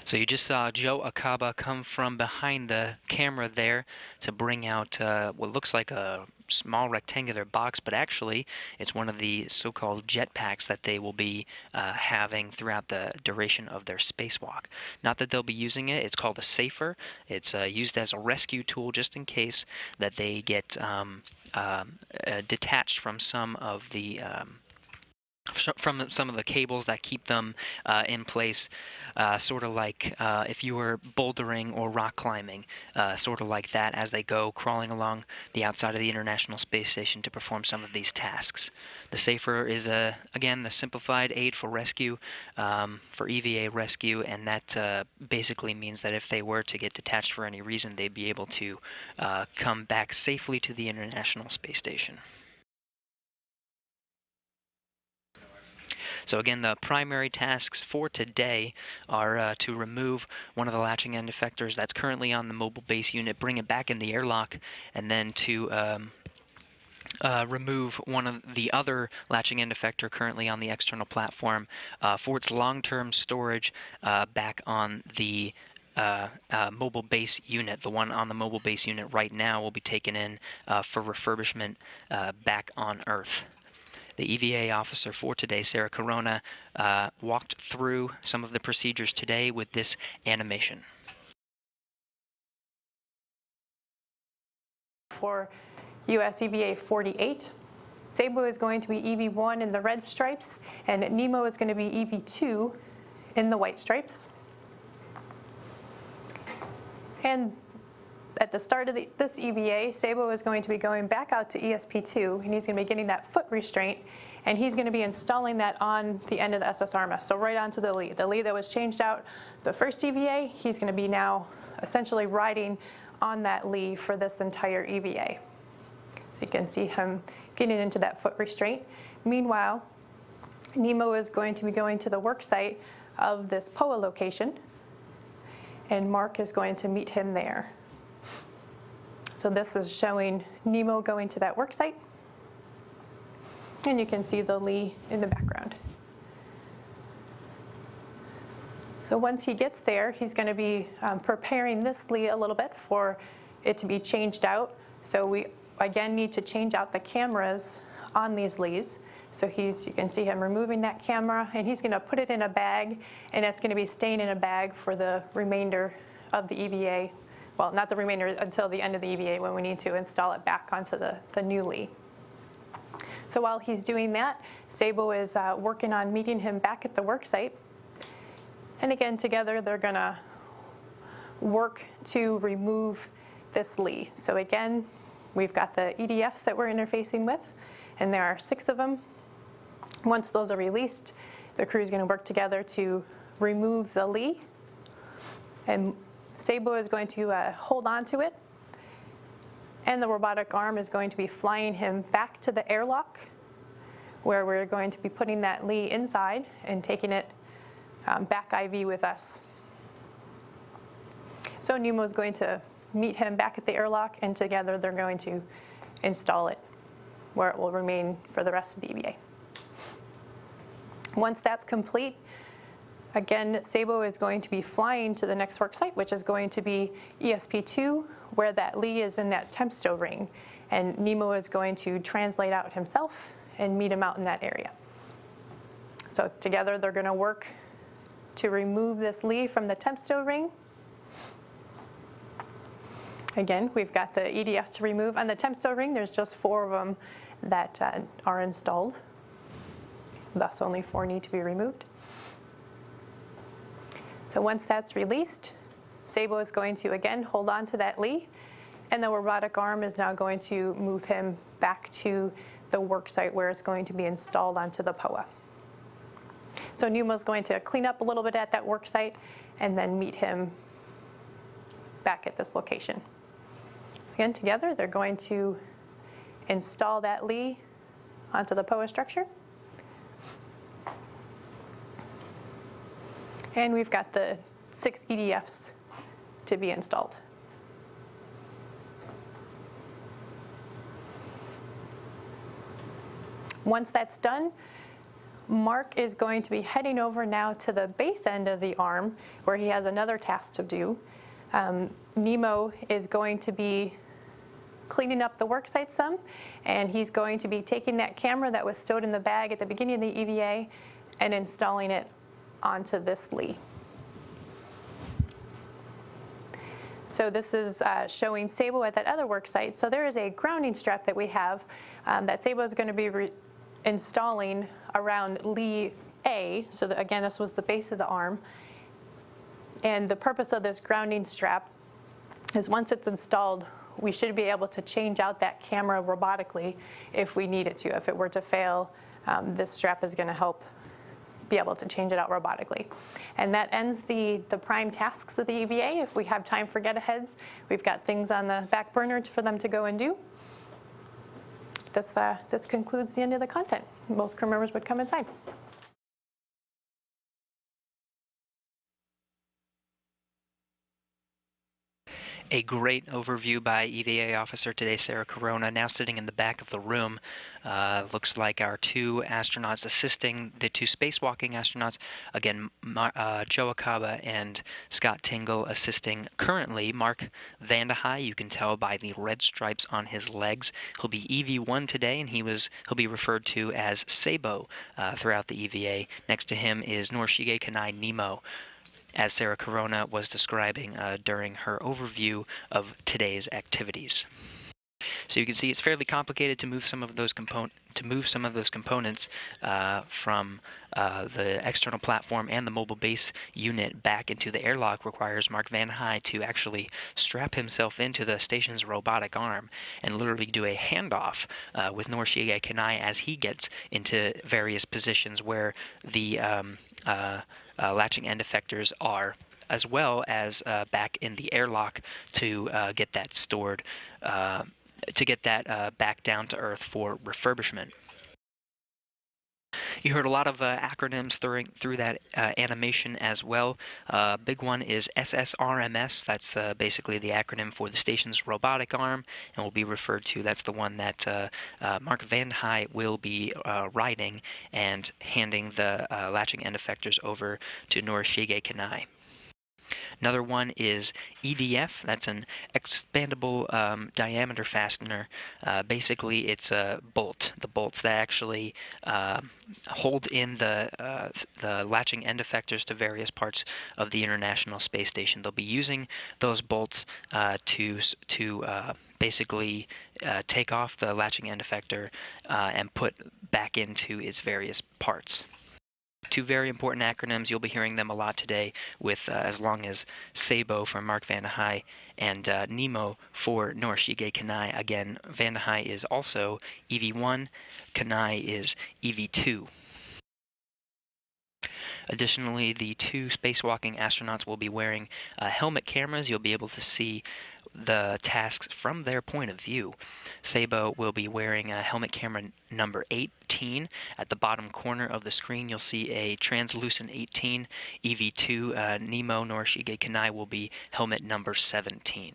So you just saw Joe Acaba come from behind the camera there to bring out what looks like a small rectangular box, but actually it's one of the so-called jetpacks that they will be having throughout the duration of their spacewalk. Not that they'll be using it. It's called a safer. It's used as a rescue tool just in case that they get detached from some of the cables that keep them in place, sort of like if you were bouldering or rock climbing, sort of like that as they go crawling along the outside of the International Space Station to perform some of these tasks. The SAFER is, again, the simplified aid for rescue, for EVA rescue, and that basically means that if they were to get detached for any reason, they'd be able to come back safely to the International Space Station. So again, the primary tasks for today are to remove one of the latching end effectors that's currently on the mobile base unit, bring it back in the airlock, and then to remove one of the other latching end effector currently on the external platform for its long-term storage back on the mobile base unit. The one on the mobile base unit right now will be taken in for refurbishment back on Earth. The EVA officer for today, Sarah Corona, walked through some of the procedures today with this animation. For US EVA 48, Sabo is going to be EV1 in the red stripes, and Nemo is going to be EV2 in the white stripes. And at the start of this EVA, Sabo is going to be going back out to ESP2, and he's going to be getting that foot restraint, and he's going to be installing that on the end of the SS Arma, so right onto the lead. The lead that was changed out the first EVA, he's going to be now essentially riding on that lead for this entire EVA. So you can see him getting into that foot restraint. Meanwhile, Nemo is going to be going to the work site of this POA location, and Mark is going to meet him there. So this is showing Nemo going to that work site, and you can see the Lee in the background. So once he gets there, he's going to be preparing this Lee a little bit for it to be changed out. So we again need to change out the cameras on these Lees. So you can see him removing that camera, and he's going to put it in a bag, and it's going to be staying in a bag for the remainder of the EVA. Well, not the remainder until the end of the EVA when we need to install it back onto the new Lee. So while he's doing that, Sabo is working on meeting him back at the work site. And again, together they're going to work to remove this Lee. So again, we've got the EDFs that we're interfacing with, and there are 6 of them. Once those are released, the crew is going to work together to remove the Lee. And Sabo is going to hold on to it, and the robotic arm is going to be flying him back to the airlock, where we're going to be putting that Lee inside and taking it back IV with us. So Nemo is going to meet him back at the airlock, and together they're going to install it where it will remain for the rest of the EVA. Once that's complete, again, Sabo is going to be flying to the next work site, which is going to be ESP2, where that Lee is in that temp stow ring. And Nemo is going to translate out himself and meet him out in that area. So together they're going to work to remove this Lee from the temp stow ring. Again, we've got the EDFs to remove. On the temp stow ring, there's just 4 of them that are installed. Thus, only 4 need to be removed. So once that's released, Sabo is going to, again, hold on to that Lee, and the robotic arm is now going to move him back to the work site where it's going to be installed onto the POA. So Nemo's going to clean up a little bit at that work site and then meet him back at this location. So again, together, they're going to install that Lee onto the POA structure. And we've got the 6 EDFs to be installed. Once that's done, Mark is going to be heading over now to the base end of the arm where he has another task to do. Nemo is going to be cleaning up the worksite some, and he's going to be taking that camera that was stowed in the bag at the beginning of the EVA and installing it onto this Lee. So this is showing Sabo at that other worksite. So there is a grounding strap that we have that Sabo is going to be installing around Lee A. So again, this was the base of the arm. And the purpose of this grounding strap is once it's installed, we should be able to change out that camera robotically if we need it to. If it were to fail, this strap is going to help be able to change it out robotically. And that ends the prime tasks of the EVA. If we have time for get-aheads, we've got things on the back burner for them to go and do. This concludes the end of the content. Both crew members would come inside. A great overview by EVA officer today, Sarah Corona, now sitting in the back of the room. Looks like our two astronauts assisting the two spacewalking astronauts. Again, Joe Acaba and Scott Tingle assisting currently. Mark Vandehei, you can tell by the red stripes on his legs. He'll be EV1 today, and he'll be referred to as Sabo throughout the EVA. Next to him is Norishige Kanai Nemo, as Sarah Corona was describing during her overview of today's activities. So you can see it's fairly complicated to move some of those components from the external platform and the mobile base unit back into the airlock. Requires Mark Vandehei to actually strap himself into the station's robotic arm and literally do a handoff with Norishige Kanai as he gets into various positions where the latching end effectors are, as well as back in the airlock to get that stored, to get that back down to Earth for refurbishment. You heard a lot of acronyms through that animation as well. Big one is SSRMS. That's basically the acronym for the station's robotic arm, and will be referred to. That's the one that Mark Vandehei will be riding and handing the latching end effectors over to Norishige Kanai. Another one is EDF. That's an expandable diameter fastener. Basically, it's a bolt. The bolts that actually hold in the latching end effectors to various parts of the International Space Station. They'll be using those bolts to basically take off the latching end effector and put back into its various parts. Two very important acronyms. You'll be hearing them a lot today, with as long as Sabo for Mark Vandehei and Nemo for Norishige Kanai. Again, Vandehei is also EV1, Kanai is EV2. Additionally, the two spacewalking astronauts will be wearing helmet cameras. You'll be able to see the tasks from their point of view. Sabo will be wearing helmet camera number 18. At the bottom corner of the screen, you'll see a translucent 18. EV2, Nemo Norishige Kanai will be helmet number 17.